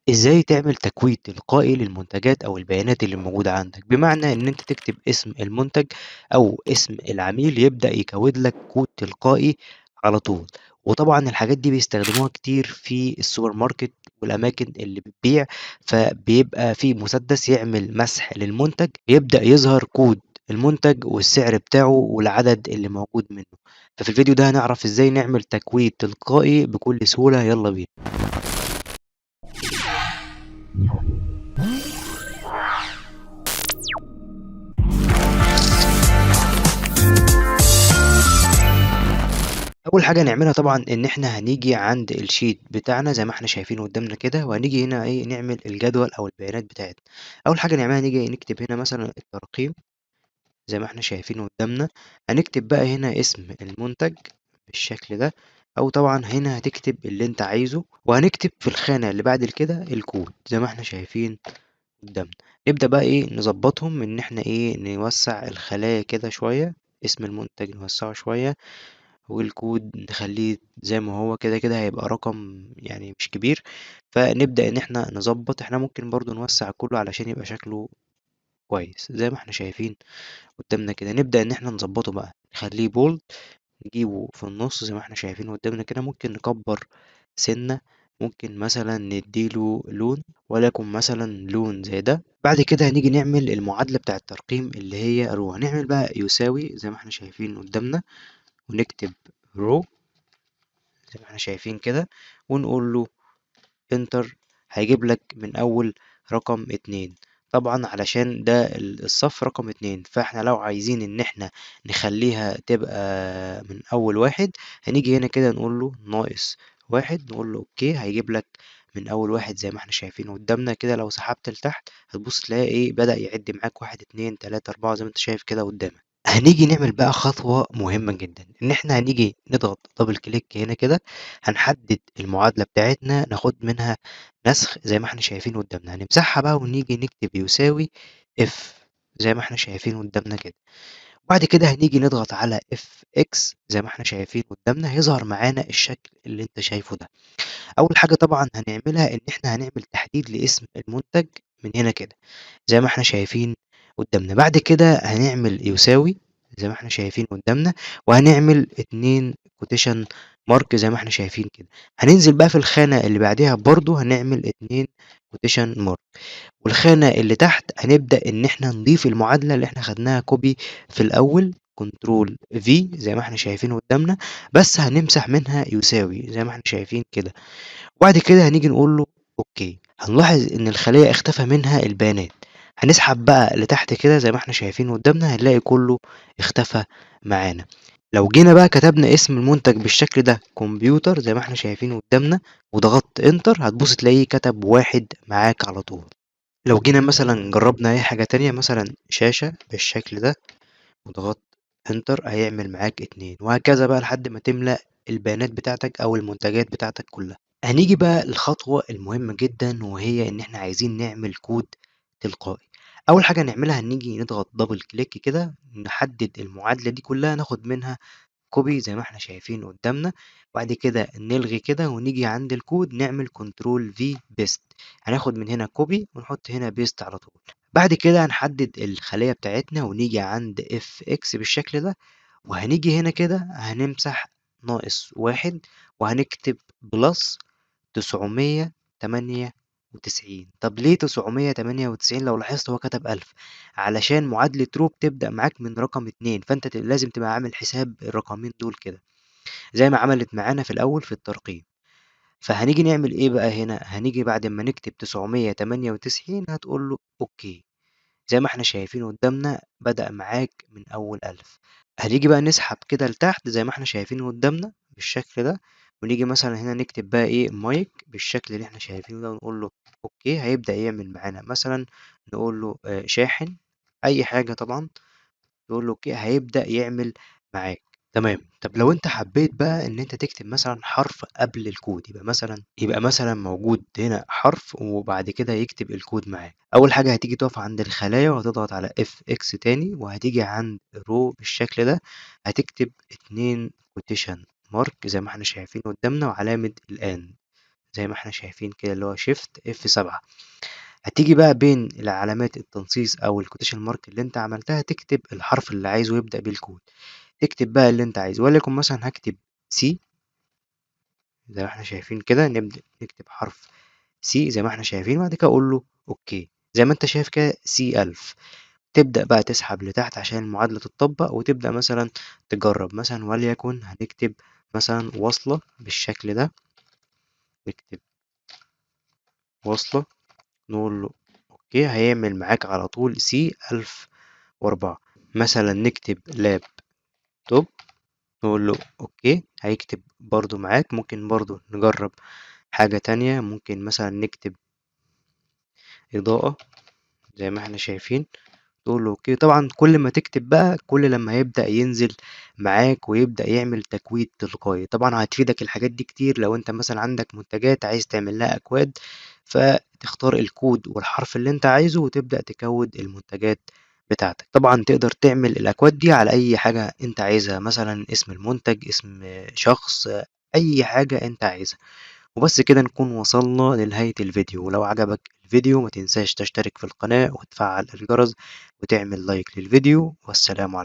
إزاي تعمل تكويد تلقائي للمنتجات أو البيانات اللي موجودة عندك، بمعنى إن أنت تكتب اسم المنتج أو اسم العميل يبدأ يكود لك كود تلقائي على طول. وطبعًا الحاجات دي بيستخدموها كتير في السوبر ماركت والأماكن اللي بتبيع، فبيبقى في مسدس يعمل مسح للمنتج، يبدأ يظهر كود المنتج والسعر بتاعه والعدد اللي موجود منه. ففي الفيديو ده هنعرف إزاي نعمل تكويد تلقائي بكل سهولة، يلا بينا. أول حاجة هنعملها طبعًا إن إحنا هنيجي عند الsheet بتاعنا زي ما إحنا شايفين قدامنا كده، وهنيجي هنا إيه نعمل الجدول أو البيانات بتاعتنا. أول حاجة نعملها نيجي نكتب هنا مثلًا الترقيم زي ما إحنا شايفين قدامنا. هنكتب بقى هنا اسم المنتج بالشكل ده، أو طبعًا هنا هتكتب اللي أنت عايزه، وهنكتب في الخانة اللي بعد كده الكود زي ما إحنا شايفين قدامنا. نبدأ بقى إيه نضبطهم إن إحنا إيه نوسّع الخلايا كده شوية، اسم المنتج نوسّعه شوية. والكود نخلّيه زي ما هو، كده هيبقى رقم يعني مش كبير. فنبدأ إن إحنا نضبّط، إحنا ممكن برضه نوسّع كلّه علشان يبقى شكله كويس، زي ما إحنا شايفين قدّامنا كده. نبدأ إن إحنا نضبّطه بقى، نخلّيه bold، نجيبه في النُص زي ما إحنا شايفين قدّامنا كده. ممكن نكبّر سِنّة، ممكن مثلًا ندّي له لون وليكن مثلًا لون زي ده. بعد كده هنيجي نعمل المعادلة بتاع الترقيم اللي هي row. هنعمل بقى يساوي زي ما إحنا شايفين قدّامنا، ونكتب row زي ما إحنا شايفين كده، ونقول له enter. هيجيب لك من أول رقم 2، طبعًا علشان ده الصف رقم 2. فإحنا لو عايزين إن إحنا نخلّيها تبقى من أول 1، هنيجي هنا كده نقول له ناقص 1، نقول له أوكي. هيجيب لك من أول 1 زي ما إحنا شايفين قدامنا كده. لو سحبت لتحت هتبُص تلاقي إيه بدأ يعد معاك 1، 2، 3، 4 زي ما أنت شايف كده قدامك. هنيجي نعمل بقى خطوة مهمة جدًا، إن إحنا هنيجي نضغط double click هنا كده، هنحدد المعادلة بتاعتنا ناخد منها نسخ زي ما إحنا شايفين قدامنا. هنمسحها بقى ونيجي نكتب يساوي F زي ما إحنا شايفين قدامنا كده. وبعد كده هنيجي نضغط على FX زي ما إحنا شايفين قدامنا، هيظهر معانا الشكل اللي أنت شايفه ده. أول حاجة طبعًا هنعملها إن إحنا هنعمل تحديد لاسم المنتج من هنا كده، زي ما إحنا شايفين قدامنا. بعد كده هنعمل يساوي زي ما إحنا شايفين قدامنا، وهنعمل 2 quotation mark زي ما إحنا شايفين كده. هننزل بقى في الخانة اللي بعديها برضه هنعمل 2 quotation mark، والخانة اللي تحت هنبدأ إن إحنا نضيف المعادلة اللي إحنا خدناها copy في الأول control V زي ما إحنا شايفين قدامنا، بس هنمسح منها يساوي زي ما إحنا شايفين كده. وبعد كده هنيجي نقول له أوكي. هنلاحظ إن الخلية اختفى منها البيانات. هنسحب بقى لتحت كده زي ما إحنا شايفين قدامنا، هنلاقي كله اختفى معانا. لو جينا بقى كتبنا اسم المنتج بالشكل ده كمبيوتر زي ما إحنا شايفين قدامنا، وضغطت انتر، هتبص تلاقيه كتب 1 معاك على طول. لو جينا مثلا جربنا أي حاجة تانية مثلا شاشة بالشكل ده وضغطت انتر، هيعمل معاك 2، وهكذا بقى لحد ما تملأ البيانات بتاعتك أو المنتجات بتاعتك كلها. هنيجي بقى للخطوة المهمة جدًا، وهي إن إحنا عايزين نعمل كود تلقائي. أول حاجة نعملها هنيجي نضغط double click كده، نحدد المعادلة دي كلها، ناخد منها copy زي ما إحنا شايفين قدامنا. وبعد كده نلغي كده ونيجي عند الكود نعمل control V paste. هناخد من هنا copy ونحط هنا paste على طول. بعد كده هنحدد الخلية بتاعتنا ونيجي عند FX بالشكل ده، وهنيجي هنا كده هنمسح ناقص 1، وهنكتب plus 998. طب ليه 998؟ لو لاحظت هو كتب 1000، علشان معادلة رو بتبدأ معاك من رقم 2، فأنت لازم تبقى عامل حساب الرقمين دول كده زي ما عملت معانا في الأول في الترقيم. فهنيجي نعمل إيه بقى هنا؟ هنيجي بعد ما نكتب 998 هتقول له أوكي. زي ما إحنا شايفين قدامنا بدأ معاك من أول 1000. هنيجي بقى نسحب كده لتحت زي ما إحنا شايفين قدامنا بالشكل ده، ونيجي مثلًا هنا نكتب بقى إيه مايك بالشكل اللي إحنا شايفينه ده، ونقول له أوكي. هيبدأ يعمل معانا مثلًا نقول له شاحن، أي حاجة طبعًا، تقول له أوكي هيبدأ يعمل معاك. تمام. طب لو أنت حبيت بقى إن أنت تكتب مثلًا حرف قبل الكود، يبقى مثلًا موجود هنا حرف وبعد كده يكتب الكود معاه. أول حاجة هتيجي تقف عند الخلايا وهتضغط على FX تاني، وهتيجي عند row بالشكل ده، هتكتب 2 quotation mark زي ما إحنا شايفين قدامنا وعلامة الآند زي ما إحنا شايفين كده اللي هو Shift F7. هتيجي بقى بين العلامات التنصيص أو الquotation mark اللي أنت عملتها تكتب الحرف اللي عايزه يبدأ بيه الكود، تكتب بقى اللي أنت عايزه، وليكن مثلًا هاكتب C زي ما إحنا شايفين كده، نبدأ نكتب حرف C زي ما إحنا شايفين، وبعد كده أقول له أوكي، زي ما أنت شايف كده C1000. تبدأ بقى تسحب لتحت عشان المعادلة تتطبّق، وتبدأ مثلًا تجرّب، مثلًا وليكن هنكتب مثلًا واصلة بالشكل ده، نكتب واصلة، نقول له أوكي، هيعمل معاك على طول C1004. مثلًا نكتب laptop، نقول له أوكي، هيكتب برضه معاك. ممكن برضه نجرّب حاجة تانية، ممكن مثلًا نكتب إضاءة زي ما إحنا شايفين، تقول له أوكي. طبعًا كل ما تكتب بقى كل لمّا هيبدأ ينزل معاك ويبدأ يعمل تكويد تلقائي. طبعًا هتفيدك الحاجات دي كتير لو أنت مثلًا عندك منتجات عايز تعمل لها أكواد، فتختار الكود والحرف اللي أنت عايزه وتبدأ تكوّد المنتجات بتاعتك. طبعًا تقدر تعمل الأكواد دي على أي حاجة أنت عايزها، مثلًا اسم المنتج، اسم شخص، أي حاجة أنت عايزها. وبس كده نكون وصلنا لنهاية الفيديو. ولو عجبك الفيديو ما تنساش تشترك في القناة وتفعل الجرس وتعمل لايك للفيديو، والسلام عليكم.